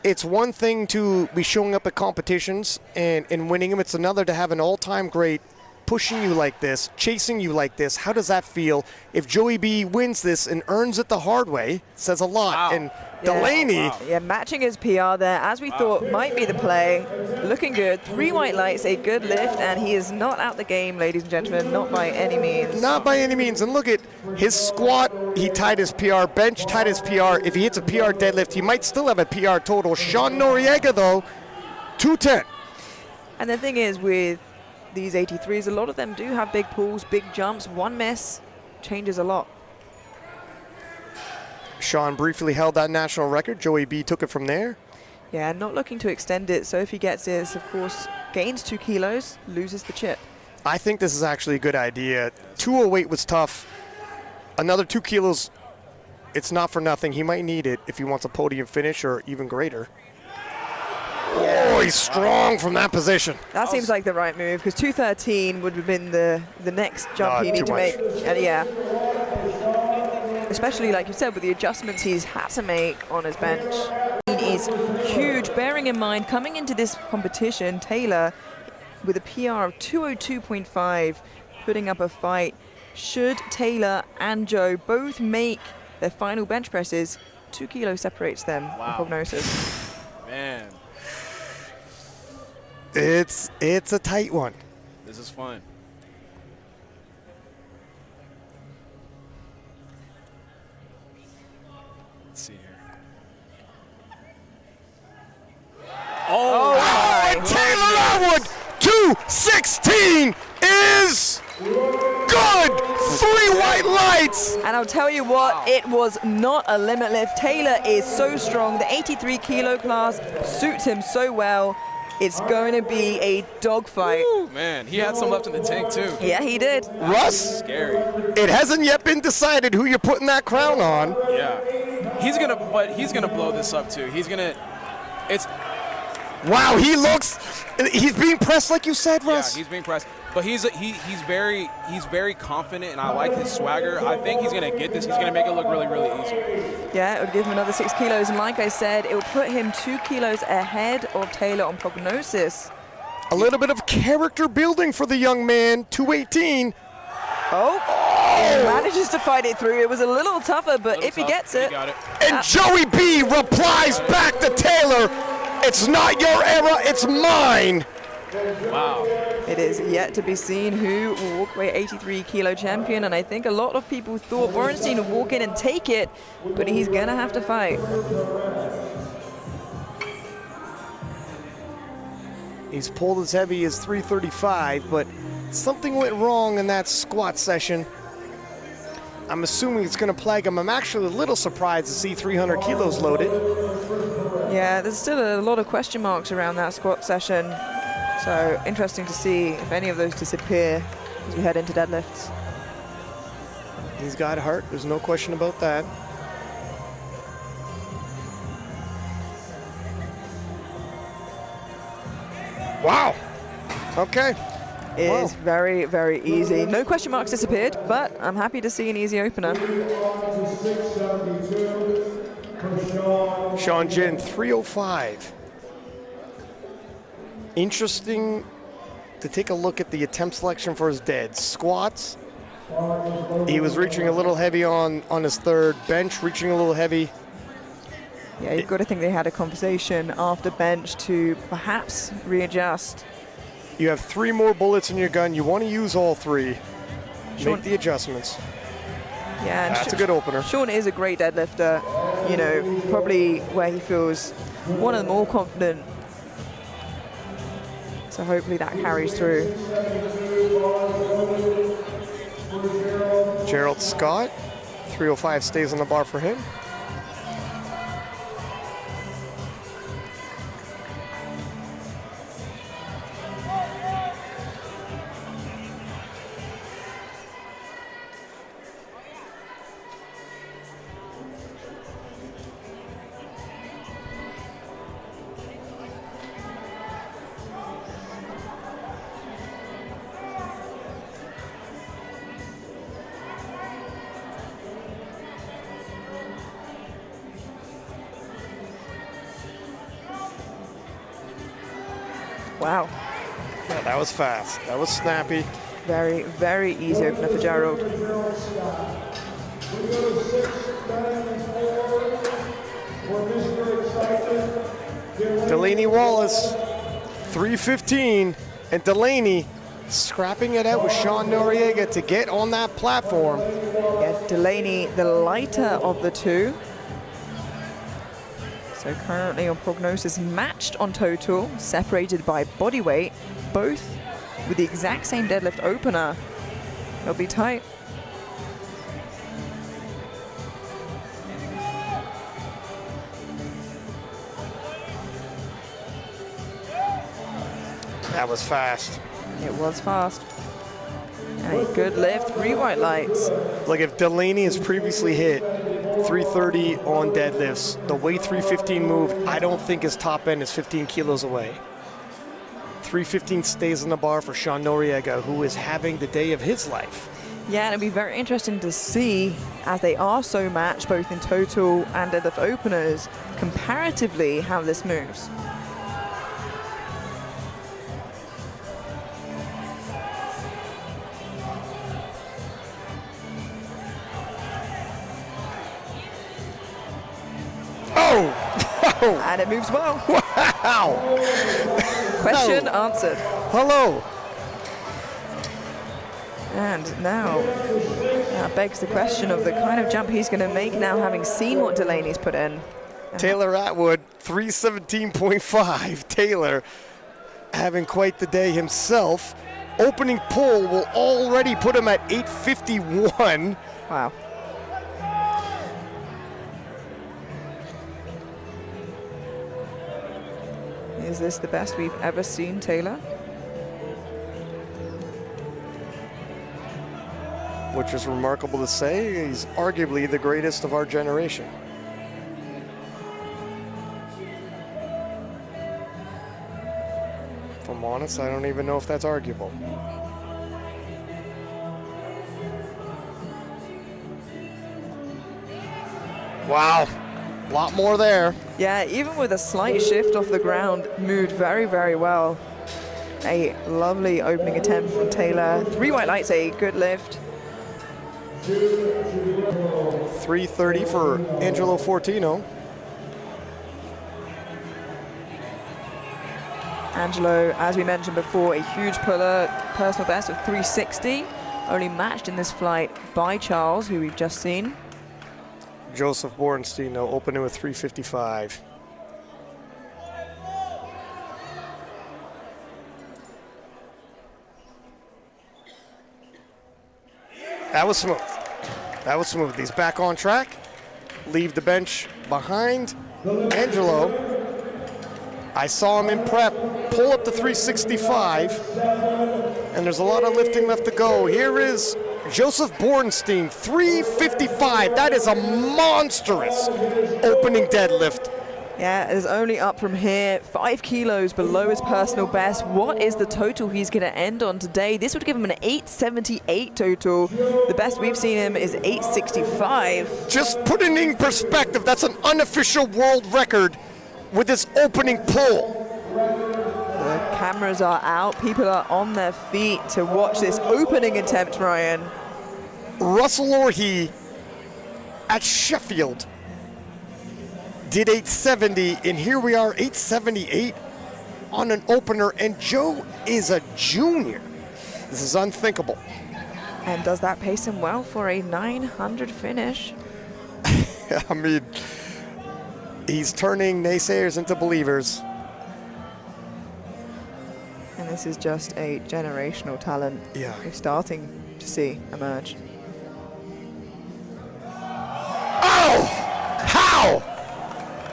it's one thing to be showing up at competitions and winning them. It's another to have an all-time great pushing you like this, chasing you like this. How does that feel? If Joey B wins this and earns it the hard way, it says a lot. Wow. And Delaney. Yeah, matching his PR there, as we thought might be the play. Looking good. 3 white lights, a good lift, and he is not out the game, ladies and gentlemen, not by any means. Not by any means. And look at his squat. He tied his PR. Bench tied his PR. If he hits a PR deadlift, he might still have a PR total. Sean Noriega, though, 210. And the thing is, with these 83s, a lot of them do have big pulls, big jumps. One miss changes a lot. Sean briefly held that national record. Joey B took it from there. Yeah, not looking to extend it. So if he gets this, of course, gains 2 kilos, loses the chip. I think this is actually a good idea. 208 was tough. Another 2 kilos, it's not for nothing. He might need it if he wants a podium finish or even greater. Oh, he's strong from that position. That seems like the right move, because 213 would have been the next jump you need to make. And yeah. Especially, like you said, with the adjustments he's had to make on his bench. It is huge, bearing in mind, coming into this competition, Taylor, with a PR of 202.5, putting up a fight. Should Taylor and Joe both make their final bench presses, 2 kilos separates them in prognosis. Man. It's a tight one. This is fun. Let's see here. Oh, my Taylor Atwood, 216 is good. 3 white lights. And I'll tell you what, it was not a limit lift. Taylor is so strong. The 83 kilo class suits him so well. It's going to be a dogfight. Man, he had some left in the tank too. Yeah, he did. Russ, Scary. it hasn't yet been decided who you're putting that crown on. Yeah. He's gonna blow this up too. It's Wow, he's being pressed like you said, Russ. Yeah, he's being pressed. But he's very confident, and I like his swagger. I think he's gonna get this. He's gonna make it look really, really easy. Yeah, it would give him another 6 kilos. And like I said, it would put him 2 kilos ahead of Taylor on prognosis. A little bit of character building for the young man, 218. Oh, he manages to fight it through. It was a little tougher, but if he gets it. He got it. And Joey B replies back to Taylor, it's not your era, it's mine. Wow. It is yet to be seen who will walk away 83 kilo champion, and I think a lot of people thought Borenstein would walk in and take it, but he's gonna have to fight. He's pulled as heavy as 335, but something went wrong in that squat session. I'm assuming it's gonna plague him. I'm actually a little surprised to see 300 kilos loaded. Yeah, there's still a lot of question marks around that squat session. So interesting to see if any of those disappear as we head into deadlifts. He's got heart, there's no question about that. Wow. Okay. It is very, very easy. No question marks disappeared, but I'm happy to see an easy opener. Sean Jin, 305. Interesting to take a look at the attempt selection for his dead. Squats, he was reaching a little heavy on his third. Bench, reaching a little heavy. Yeah, you've got to think they had a conversation after bench to perhaps readjust. You have 3 more bullets in your gun. You want to use all 3. Sean, Make the adjustments. Yeah, and That's a good opener. Sean is a great deadlifter. You know, probably where he feels one of the more confident. So hopefully that carries through. Gerald Scott, 305 stays on the bar for him. Wow. Yeah, that was fast. That was snappy. Very, very easy opener for Gerald. We go to 6, 9, and 4 for Mr. Excitement. Delaney Wallace, 3:15, and Delaney scrapping it out with Sean Noriega to get on that platform. Yeah, Delaney, the lighter of the two. So currently on prognosis, matched on total, separated by body weight, both with the exact same deadlift opener. It'll be tight. That was fast. It was fast. And a good lift, 3 white lights. Like if Delaney has previously hit 330 on deadlifts, the way 315 moved, I don't think his top end is 15 kilos away. 315 stays on the bar for Sean Noriega, who is having the day of his life. Yeah, and it'll be very interesting to see, as they are so matched both in total and deadlift openers, comparatively how this moves. Oh! And it moves well. Wow! Question answered. Hello! And now that begs the question of the kind of jump he's going to make now, having seen what Delaney's put in. Taylor Atwood, 317.5. Taylor having quite the day himself. Opening pull will already put him at 851. Wow. Is this the best we've ever seen Taylor? Which is remarkable to say. He's arguably the greatest of our generation. If I'm honest, I don't even know if that's arguable. Wow, a lot more there. Yeah, even with a slight shift off the ground, moved very, very well. A lovely opening attempt from Taylor. 3 white lights, a good lift. 330 for Angelo Fortino. Angelo, as we mentioned before, a huge puller, personal best of 360, only matched in this flight by Charles, who we've just seen. Joseph Bornstein, though, opening with 355. That was smooth. That was smooth. He's back on track. Leave the bench behind. Angelo, I saw him in prep, pull up to 365, and there's a lot of lifting left to go. Here is Joseph Bornstein, 355. That is a monstrous opening deadlift. Yeah, it's only up from here, 5 kilos below his personal best. What is the total he's going to end on today? This would give him an 878 total. The best we've seen him is 865. Just put it in perspective, that's an unofficial world record with this opening pull. The cameras are out. People are on their feet to watch this opening attempt, Ryan. Russell Orhe at Sheffield did 870, and here we are, 878 on an opener, and Joe is a junior. This is unthinkable. And does that pace him well for a 900 finish? I mean, he's turning naysayers into believers. And this is just a generational talent we're starting to see emerge. Oh! How?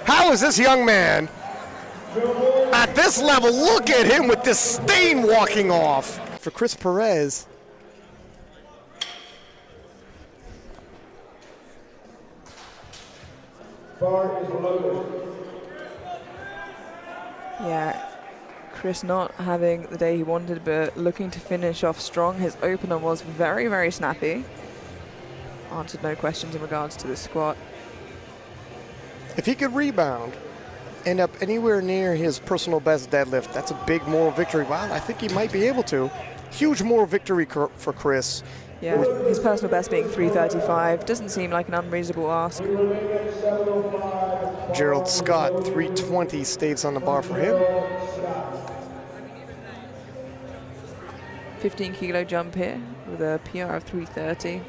How is this young man at this level? Look at him with disdain walking off. For Chris Perez, Bar is loaded. Yeah, Chris not having the day he wanted, but looking to finish off strong. His opener was very, very snappy. Answered no questions in regards to the squat. if he could rebound end up anywhere near his personal best deadlift, that's a big moral victory. Wow, I think he might be able to. Huge moral victory for Chris. Yeah, his personal best being 3:35 doesn't seem like an unreasonable ask. Gerald Scott, 3:20 stays on the bar for him. 15-kilo jump here with a PR of 3:30.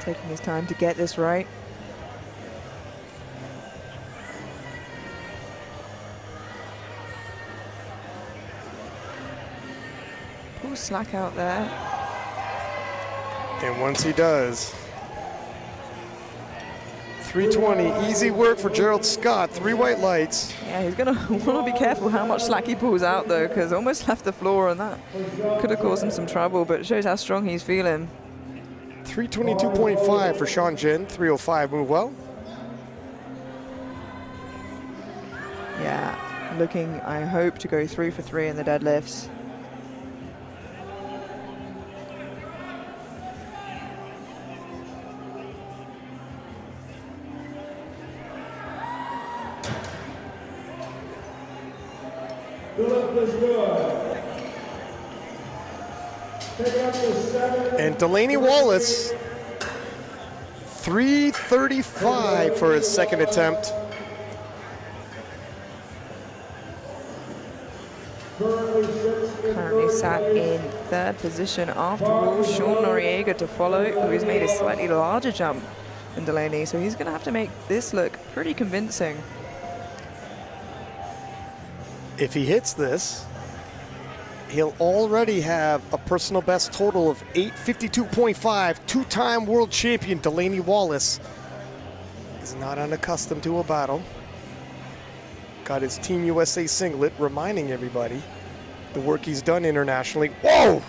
Taking his time to get this right. Pull slack out there. And once he does, 3:20, easy work for Gerald Scott, 3 white lights. Yeah, he's gonna want to be careful how much slack he pulls out though, because almost left the floor on that. Could have caused him some trouble, but it shows how strong he's feeling. 322.5 for Sean Jin, 305 move well. Yeah, looking, I hope, to go 3 for 3 in the deadlifts. The lift is good. Take up to 7. And Delaney Wallace, 335 for his second attempt. Currently sat in 3rd position after all. Sean Noriega to follow, who has made a slightly larger jump than Delaney, so he's going to have to make this look pretty convincing. If he hits this, he'll already have a personal best total of 852.5. 2-time world champion Delaney Wallace is not unaccustomed to a battle. Got his Team USA singlet, reminding everybody the work he's done internationally. Whoa!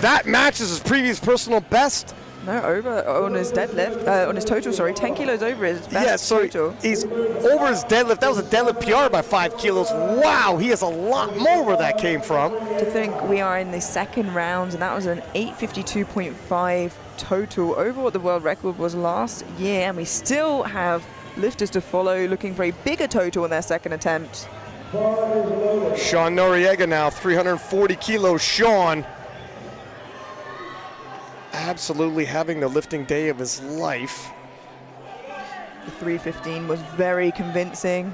That matches his previous personal best. No, over on his deadlift, on his total, sorry, 10 kilos over his best Yeah, so total. he's over his deadlift. That was a deadlift PR by 5 kilos. Wow, he has a lot more where that came from. To think we are in the 2nd round, and that was an 852.5 total over what the world record was last year, and we still have lifters to follow looking for a bigger total in their 2nd attempt. Sean Noriega now, 340 kilos. Sean absolutely having the lifting day of his life. The 315 was very convincing.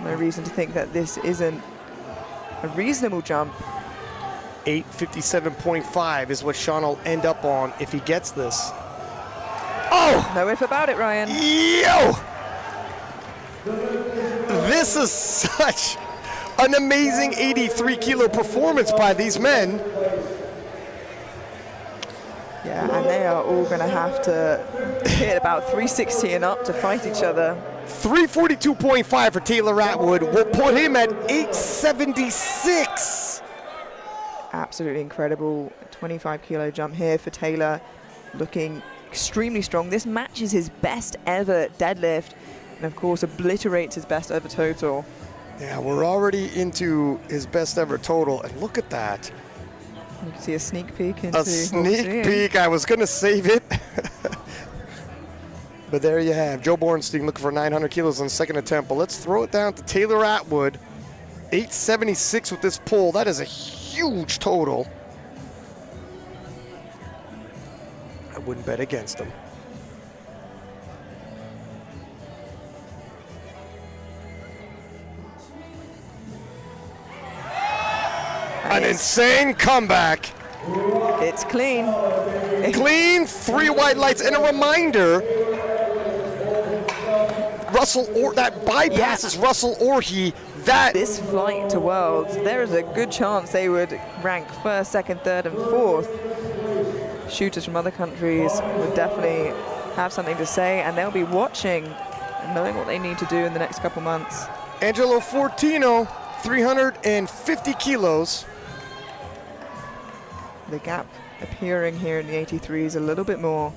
No reason to think that this isn't a reasonable jump. 857.5 is what Sean will end up on if he gets this. Oh! No if about it, Ryan. Yo! This is such an amazing 83-kilo performance by these men. Yeah, and they are all going to have to hit about 360 and up to fight each other. 342.5 for Taylor Atwood will put him at 876. Absolutely incredible 25-kilo jump here for Taylor, looking extremely strong. This matches his best ever deadlift, and of course obliterates his best ever total. Yeah, we're already into his best ever total, and look at that. You can see a sneak peek into A sneak peek. I was going to save it. But there you have Joe Bornstein looking for 900 kilos on the 2nd attempt. But let's throw it down to Taylor Atwood. 876 with this pull. That is a huge total. I wouldn't bet against him. An insane comeback. It's clean. Clean, 3 white lights, and a reminder, that bypasses Russell Orhe. This flight to Worlds, there is a good chance they would rank 1st, 2nd, 3rd, and 4th. Shooters from other countries would definitely have something to say, and they'll be watching and knowing what they need to do in the next couple months. Angelo Fortino, 350 kilos. The gap appearing here in the 83s a little bit more.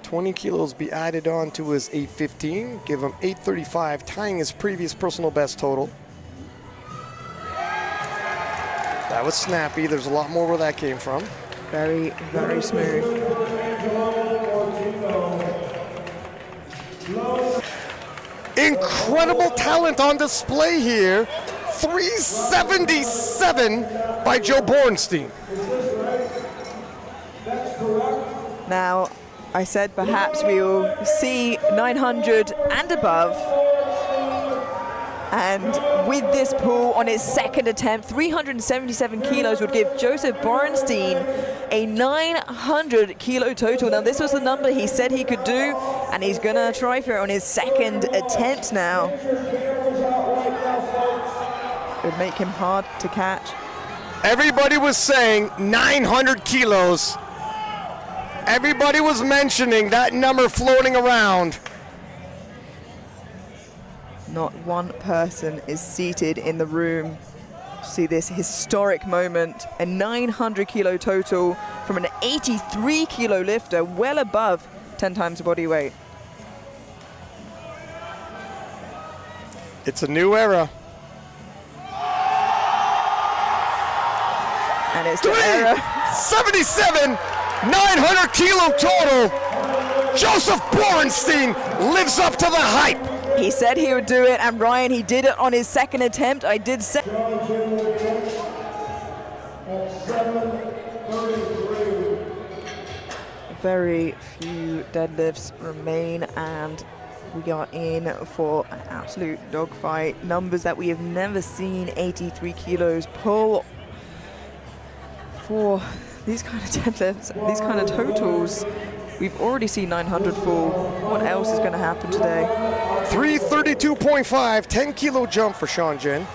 20 kilos be added on to his 815, give him 835, tying his previous personal best total. That was snappy. There's a lot more where that came from. Very, very smooth. Incredible talent on display here. 377 by Joe Bornstein. Now, I said perhaps we will see 900 and above. And with this pull on his second attempt, 377 kilos would give Joseph Bornstein a 900 kilo total. Now, this was the number he said he could do, and he's gonna try for it on his second attempt now. It would make him hard to catch. Everybody was saying 900 kilos. Everybody was mentioning that number floating around. Not one person is seated in the room. See this historic moment, a 900 kilo total from an 83 kilo lifter, well above 10 times body weight. It's a new era. And it's the era. 77, 900 kilo total. Joseph Bornstein lives up to the hype. He said he would do it, and Ryan, he did it on his second attempt. I did say. Very few deadlifts remain, and we are in for an absolute dogfight. Numbers that we have never seen 83 kilos pull for these kind of deadlifts, these kind of totals. We've already seen 900 full. What else is going to happen today? 332.5, 10 kilo jump for Sean Jin.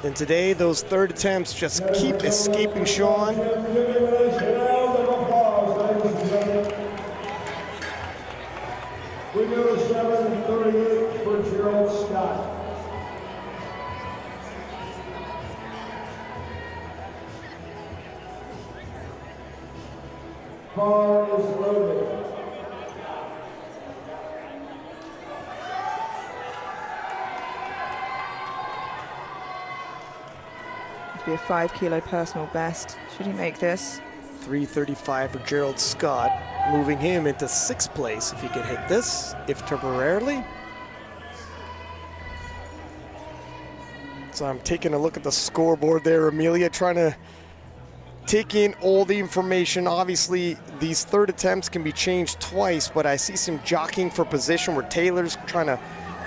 And today, those third attempts just keep escaping Sean. We go to 7:38 for Gerald Scott. Car is loaded. It'd be a 5 kilo personal best. Should he make this? 335 for Gerald Scott, moving him into 6th place if he can hit this, if temporarily. So I'm taking a look at the scoreboard there, Amelia, trying to take in all the information. Obviously, these third attempts can be changed twice, but I see some jockeying for position where Taylor's trying to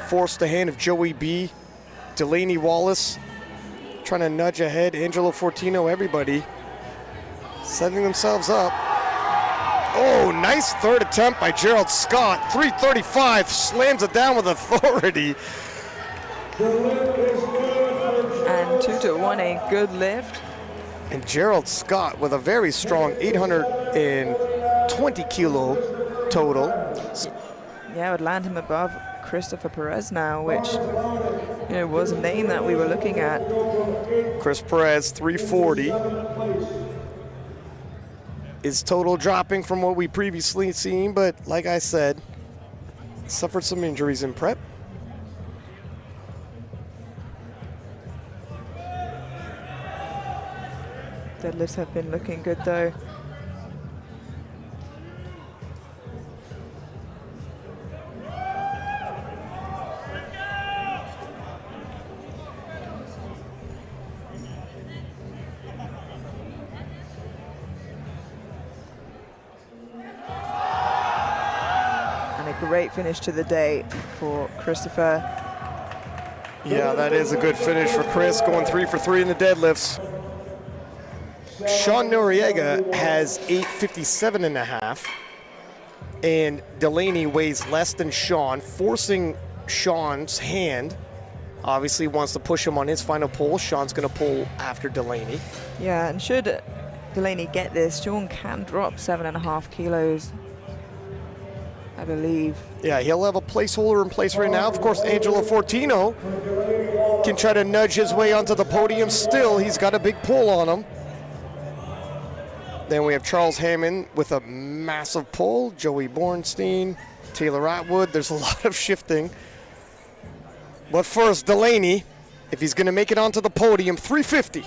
force the hand of Joey B. Delaney Wallace trying to nudge ahead. Angelo Fortino, everybody setting themselves up. Oh, nice third attempt by Gerald Scott. 335, slams it down with authority. And 2 to 1, a good lift. And Gerald Scott with a very strong 820 kilo total. Yeah, it would land him above Christopher Perez now, which was a name that we were looking at. Chris Perez, 340. His total dropping from what we previously seen, but like I said, suffered some injuries in prep. Deadlifts have been looking good though. Great finish to the day for Christopher. Yeah, that is a good finish for Chris, going 3 for 3 in the deadlifts. Sean Noriega has 857 and a half, and Delaney weighs less than Sean, forcing Sean's hand. Obviously wants to push him on his final pull. Sean's gonna pull after Delaney. Yeah, and should Delaney get this. Sean can drop 7.5 kilos, I believe. Yeah, he'll have a placeholder in place right now. Of course, Angelo Fortino can try to nudge his way onto the podium still. He's got a big pull on him. Then we have Charles Hammond with a massive pull. Joey Bornstein, Taylor Atwood. There's a lot of shifting. But first, Delaney, if he's going to make it onto the podium, 350.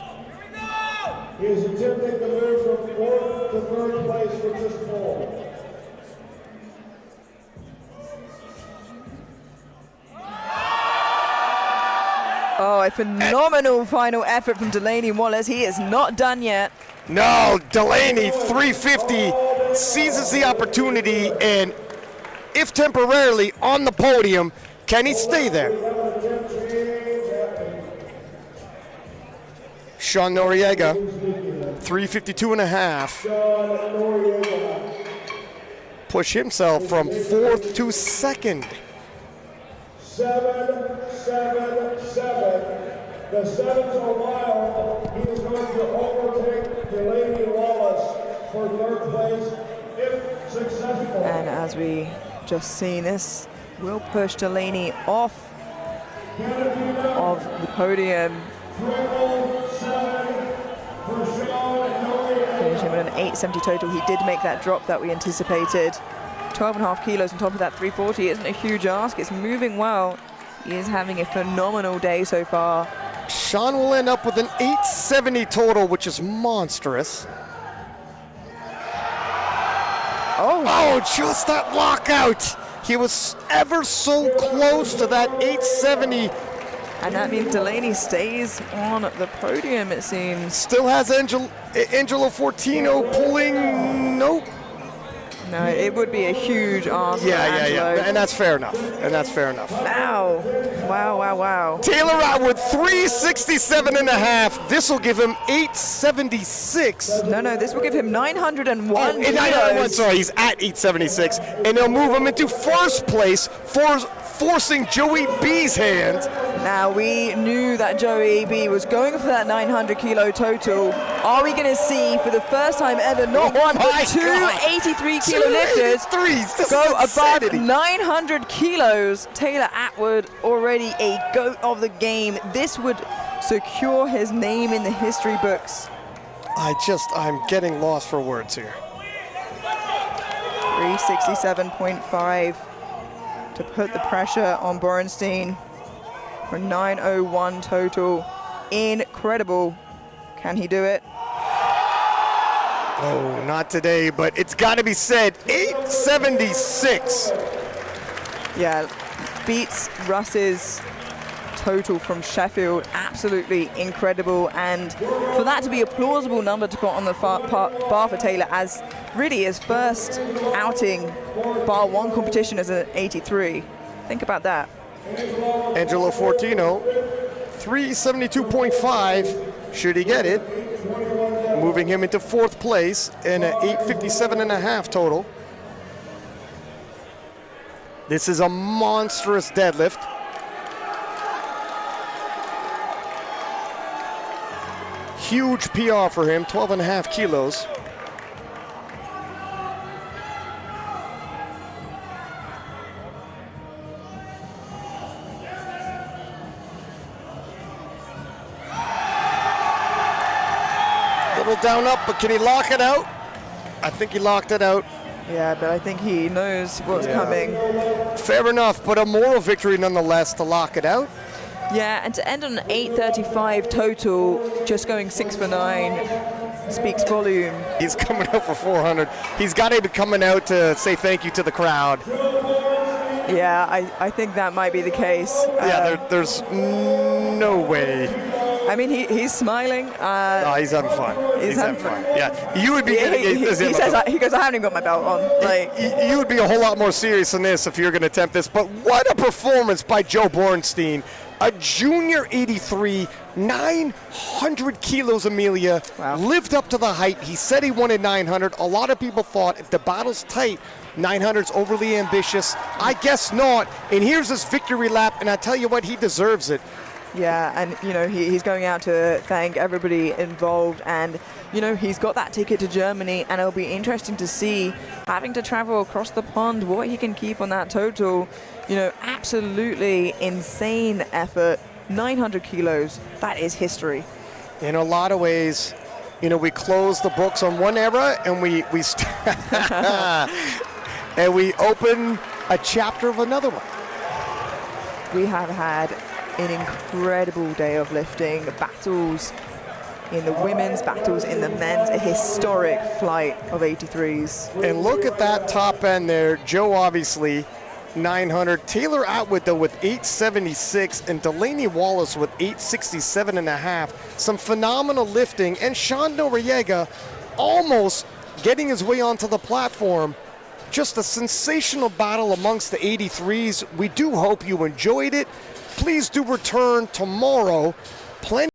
He is attempting to move from 4th to 3rd place with this pull. Oh, a phenomenal final effort from Delaney Wallace. He is not done yet. No, Delaney, 350, seizes the opportunity, and if temporarily on the podium, can he stay there? Sean Noriega, 352.5. Push himself from 4th to 2nd. 777. The 7's a mile. He is going to overtake Delaney Wallace for 3rd place if successful. And as we just seen, this will push Delaney off of the podium. Finishing with an 870 total. He did make that drop that we anticipated. 12.5 kilos on top of that 340 isn't a huge ask. It's moving well. He is having a phenomenal day so far. Sean will end up with an 870 total, which is monstrous. Oh, just that lockout. He was ever so close to that 870. And that means Delaney stays on the podium, it seems. Still has Angelo Fortino pulling. Nope. No, it would be a huge ask. Yeah. And that's fair enough. Wow. Wow. Taylor Atwood, 367.5. This will give him 876. No, this will give him 901 901, kilos. sorry, he's at 876. And they'll move him into 1st place, forcing Joey B's hand. Now, we knew that Joey B was going for that 900 kilo total. Are we going to see, for the first time ever, not one, but two 83 kilo lifters go above 900 kilos? Taylor Atwood, already a GOAT of the game. This would secure his name in the history books. I'm getting lost for words here. 367.5 to put the pressure on Borenstein for 901 total. Incredible. Can he do it? Oh, not today, but it's got to be said, 876. Yeah, beats Russ's total from Sheffield. Absolutely incredible. And for that to be a plausible number to put on the bar for Taylor as really his first outing, bar one competition as an 83. Think about that. Angelo Fortino, 372.5, should he get it, moving him into 4th place in an 857.5 total. This is a monstrous deadlift. Huge PR for him, 12.5 kilos. Little down up, but can he lock it out? I think he locked it out. Yeah, but I think he knows what's coming. Fair enough, but a moral victory nonetheless to lock it out. Yeah, and to end on an 835 total, just going 6 for 9, speaks volume. He's coming out for 400. He's got to be coming out to say thank you to the crowd. Yeah, I think that might be the case. There's no way. I mean, he's smiling. No, he's having fun. He's having fun. Yeah, you would be. He goes, I haven't even got my belt on. Like, you would be a whole lot more serious than this if you're going to attempt this. But what a performance by Joe Bornstein. A junior 83, 900 kilos, Amelia. Wow. Lived up to the hype. He said he wanted 900. A lot of people thought if the battle's tight, 900's overly ambitious. I guess not. And here's his victory lap, and I tell you what, he deserves it. Yeah, and you know, he's going out to thank everybody involved, and you know, he's got that ticket to Germany, and it'll be interesting to see, having to travel across the pond, what he can keep on that total. You know, absolutely insane effort. 900 kilos, that is history. In a lot of ways, you know, we close the books on one era, and we and we open a chapter of another one. We have had an incredible day of lifting, battles in the women's, battles in the men's, a historic flight of 83s. And look at that top end there. Joe obviously 900. Taylor Atwood though with 876, and Delaney Wallace with 867.5. Some phenomenal lifting, and Sean Noriega almost getting his way onto the platform. Just a sensational battle amongst the 83s. We do hope you enjoyed it. Please do return tomorrow. Plenty